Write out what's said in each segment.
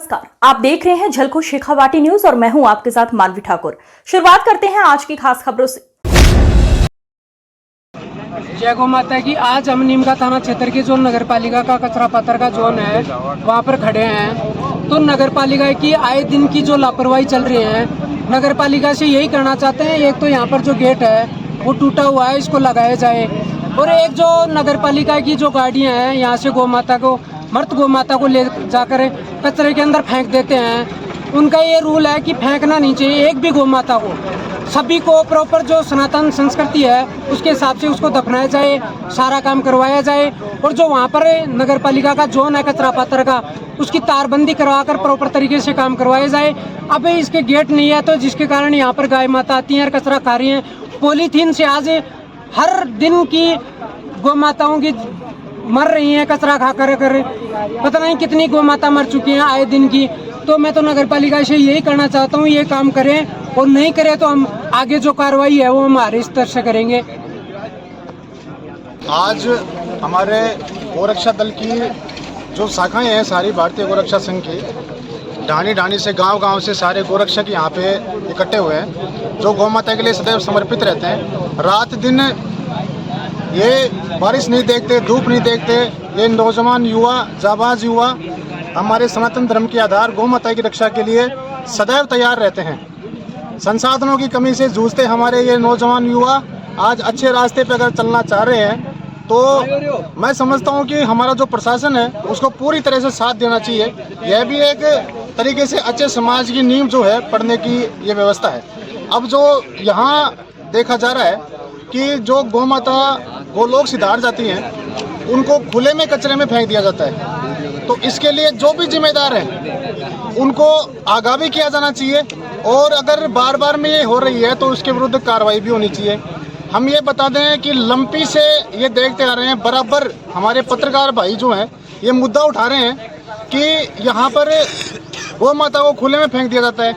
नमस्कार, आप देख रहे हैं झलको शेखावाटी न्यूज और मैं हूं आपके साथ मानवी ठाकुर। शुरुआत करते हैं आज की खास खबरों से। जय गौ माता की। आज हम नीमका थाना क्षेत्र के जो नगर पालिका का कचरा पात्र का जोन है वहाँ पर खड़े हैं। तो नगर पालिका की आए दिन की जो लापरवाही चल रही है, नगर पालिका से यही करना चाहते हैं। एक तो यहाँ पर जो गेट है वो टूटा हुआ है, इसको लगाया जाए। और एक जो नगर पालिका की जो गाड़ियाँ हैं यहाँ से गौ माता को, मृत गौ माता को ले जाकर कचरे के अंदर फेंक देते हैं। उनका ये रूल है कि फेंकना नहीं चाहिए एक भी गौ माता को। सभी को प्रॉपर जो सनातन संस्कृति है उसके हिसाब से उसको दफनाया जाए, सारा काम करवाया जाए। और जो वहाँ पर नगर पालिका का जोन है कचरा पात्र का, उसकी तारबंदी करवाकर प्रॉपर तरीके से काम करवाया जाए। अब इसके गेट नहीं है तो जिसके कारण यहाँ पर गाय माता आती हैं और कचरा खा रही हैं। पॉलीथीन से आज हर दिन की गौ माताओं की मर रही हैं कचरा खा कर। पता नहीं कितनी गौ माता मर चुकी हैं आए दिन की। तो मैं तो नगर पालिका से यही करना चाहता हूँ, ये काम करें, और नहीं करें तो हम आगे जो कार्रवाई है वो हमारे स्तर से करेंगे। आज हमारे गोरक्षा दल की जो शाखाएं हैं सारी भारतीय गोरक्षा संघ की ढाणी से गांव से सारे गोरक्षक यहाँ पे इकट्ठे हुए हैं, जो गौ माता के लिए सदैव समर्पित रहते हैं। रात दिन ये बारिश नहीं देखते, धूप नहीं देखते। ये नौजवान युवा, जाबाज युवा हमारे सनातन धर्म के आधार गौ माता की रक्षा के लिए सदैव तैयार रहते हैं। संसाधनों की कमी से जूझते हमारे ये नौजवान युवा आज अच्छे रास्ते पर अगर चलना चाह रहे हैं तो मैं समझता हूँ कि हमारा जो प्रशासन है उसको पूरी तरह से साथ देना चाहिए। यह भी एक तरीके से अच्छे समाज की नींव जो है पढ़ने की ये व्यवस्था है। अब जो यहाँ देखा जा रहा है कि जो गौ माता गोलोक सिधार जाती हैं उनको खुले में कचरे में फेंक दिया जाता है, तो इसके लिए जो भी जिम्मेदार हैं उनको आगाह भी किया जाना चाहिए। और अगर बार बार में ये हो रही है तो उसके विरुद्ध कार्रवाई भी होनी चाहिए। हम ये बता दें कि लंपी से ये देखते आ रहे हैं, बराबर हमारे पत्रकार भाई जो हैं ये मुद्दा उठा रहे हैं कि यहाँ पर गौ माता को खुले में फेंक दिया जाता है।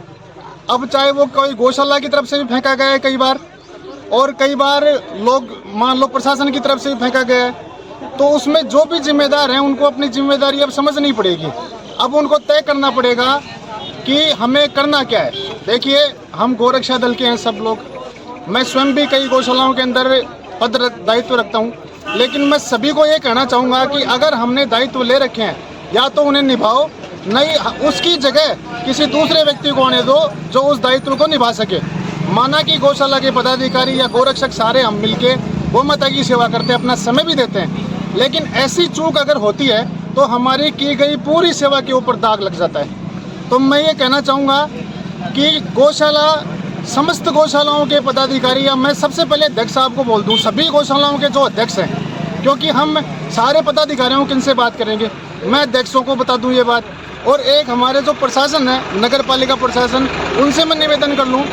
अब चाहे वो कोई गौशाला की तरफ से भी फेंका गया है कई बार, और कई बार लोग मान लो प्रशासन की तरफ से भी फेंका गया है, तो उसमें जो भी जिम्मेदार हैं उनको अपनी जिम्मेदारी अब समझनी पड़ेगी। अब उनको तय करना पड़ेगा कि हमें करना क्या है। देखिए, हम गोरक्षा दल के हैं सब लोग, मैं स्वयं भी कई गौशालाओं के अंदर पद दायित्व रखता हूं, लेकिन मैं सभी को ये कहना चाहूँगा कि अगर हमने दायित्व ले रखे हैं या तो उन्हें निभाओ, नहीं उसकी जगह किसी दूसरे व्यक्ति को आने दो जो उस दायित्व को निभा सके। माना कि गौशाला के पदाधिकारी या गोरक्षक सारे हम मिलके गौ माता की सेवा करते हैं, अपना समय भी देते हैं, लेकिन ऐसी चूक अगर होती है तो हमारी की गई पूरी सेवा के ऊपर दाग लग जाता है। तो मैं ये कहना चाहूँगा कि गौशाला, समस्त गौशालाओं के पदाधिकारी, या मैं सबसे पहले अध्यक्ष साहब को बोल दूँ, सभी गौशालाओं के जो अध्यक्ष हैं, क्योंकि हम सारे पदाधिकारियों किनसे बात करेंगे, मैं अध्यक्षों को बता दूँ ये बात। और एक हमारे जो प्रशासन है, नगर पालिका प्रशासन, उनसे मैं निवेदन कर लूँ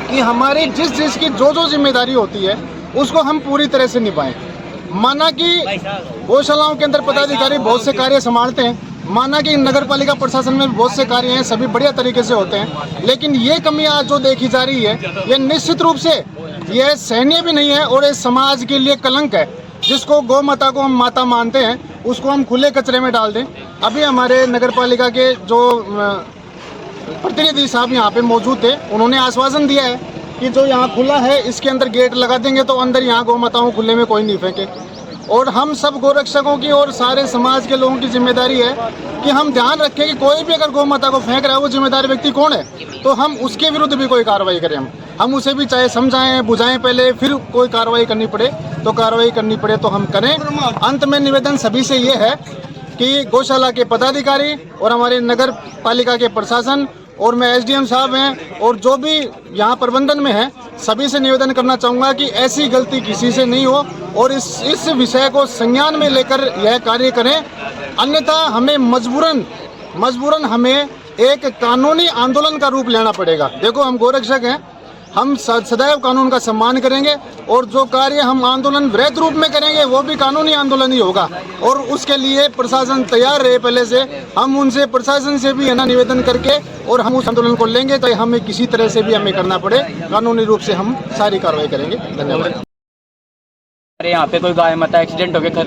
कि हमारी जिस की जो जिम्मेदारी होती है उसको हम पूरी तरह से निभाएं। माना कि गौशालाओं के अंदर पदाधिकारी बहुत से कार्य संभालते हैं, माना कि नगर पालिका प्रशासन में बहुत से कार्य हैं, सभी बढ़िया तरीके से होते हैं, लेकिन ये कमियां जो देखी जा रही है ये निश्चित रूप से ये सहनीय भी नहीं है और ये समाज के लिए कलंक है। जिसको गौ माता को हम माता मानते हैं उसको हम खुले कचरे में डाल दें। अभी हमारे नगर पालिका के जो प्रतिनिधि साहब यहाँ पे मौजूद थे, उन्होंने आश्वासन दिया है कि जो यहाँ खुला है इसके अंदर गेट लगा देंगे तो अंदर यहाँ गौ माताओं खुले में कोई नहीं फेंके। और हम सब गोरक्षकों की और सारे समाज के लोगों की जिम्मेदारी है कि हम ध्यान रखें कि कोई भी अगर गौ माता को फेंक रहा है वो जिम्मेदार व्यक्ति कौन है, तो हम उसके विरुद्ध भी कोई कार्रवाई करें। हम उसे भी चाहे समझाएं, बुझाएं, पहले फिर कोई कार्रवाई करनी पड़े तो कार्रवाई करनी पड़े तो हम करें। अंत में निवेदन सभी से ये है कि गौशाला के पदाधिकारी और हमारे नगर पालिका के प्रशासन और मैं एसडीएम साहब हैं और जो भी यहाँ प्रबंधन में है, सभी से निवेदन करना चाहूँगा कि ऐसी गलती किसी से नहीं हो और इस विषय को संज्ञान में लेकर यह कार्य करें। अन्यथा हमें मजबूरन हमें एक कानूनी आंदोलन का रूप लेना पड़ेगा। देखो, हम गोरक्षक हैं, हम सदैव कानून का सम्मान करेंगे और जो कार्य हम आंदोलन वृहद रूप में करेंगे वो भी कानूनी आंदोलन ही होगा। और उसके लिए प्रशासन तैयार रहे पहले से। हम उनसे, प्रशासन से भी है ना, निवेदन करके और हम उस आंदोलन को लेंगे, तो हमें किसी तरह से भी हमें करना पड़े, कानूनी रूप से हम सारी कार्रवाई करेंगे। धन्यवाद। अरे यहाँ पे कोई गाय माता एक्सीडेंट हो गया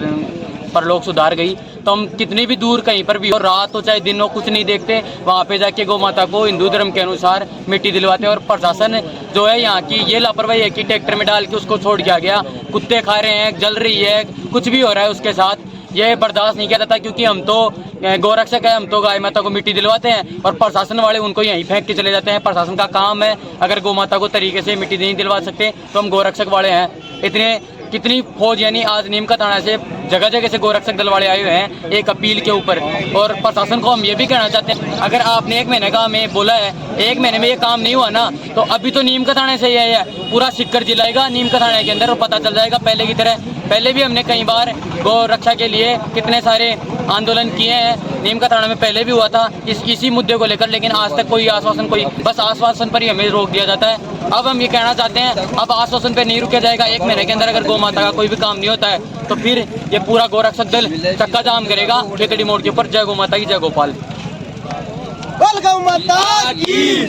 पर लोग सुधार गई। तो हम कितनी भी दूर कहीं पर भी हो, रात हो चाहे दिन हो, कुछ नहीं देखते, वहाँ पे जाके गौ माता को हिंदू धर्म के अनुसार मिट्टी दिलवाते हैं। और प्रशासन जो है यहाँ की ये लापरवाही है कि ट्रैक्टर में डाल के उसको छोड़ दिया गया, कुत्ते खा रहे हैं, जल रही है, कुछ भी हो रहा है उसके साथ, ये बर्दाश्त नहीं किया जाता। क्योंकि हम तो गौरक्षक है, हम तो गाय माता को मिट्टी दिलवाते हैं और प्रशासन वाले उनको यहीं फेंक के चले जाते हैं। प्रशासन का काम है, अगर गौ माता को तरीके से मिट्टी नहीं दिलवा सकते तो हम गौरक्षक वाले हैं। इतने कितनी फौज यानी आज नीम का थाना से जगह जगह से गोरक्षक दल वाले आए हुए हैं एक अपील के ऊपर। और प्रशासन को हम ये भी कहना चाहते हैं, अगर आपने 1 महीने का हमें बोला है, 1 महीने में ये काम नहीं हुआ ना, तो अभी तो नीम का थाने से ही है, पूरा सिक्कर जिलाएगा नीम का थाने के अंदर और पता चल जाएगा पहले की तरह। पहले भी हमने कई बार गौ रक्षा के लिए कितने सारे आंदोलन किए हैं, नीम का थाना में पहले भी हुआ था इसी मुद्दे को लेकर, लेकिन आज तक कोई आश्वासन, कोई बस आश्वासन पर ही हमें रोक दिया जाता है। अब हम ये कहना चाहते हैं, अब आश्वासन पे नहीं रुका जाएगा। 1 महीने के अंदर अगर गौ माता का कोई भी काम नहीं होता है तो फिर ये पूरा गोरक्षक दल चक्का जाम करेगा खेतड़ी मोड़ के ऊपर। जय गौ माता की, जय गोपाल। गौ माता की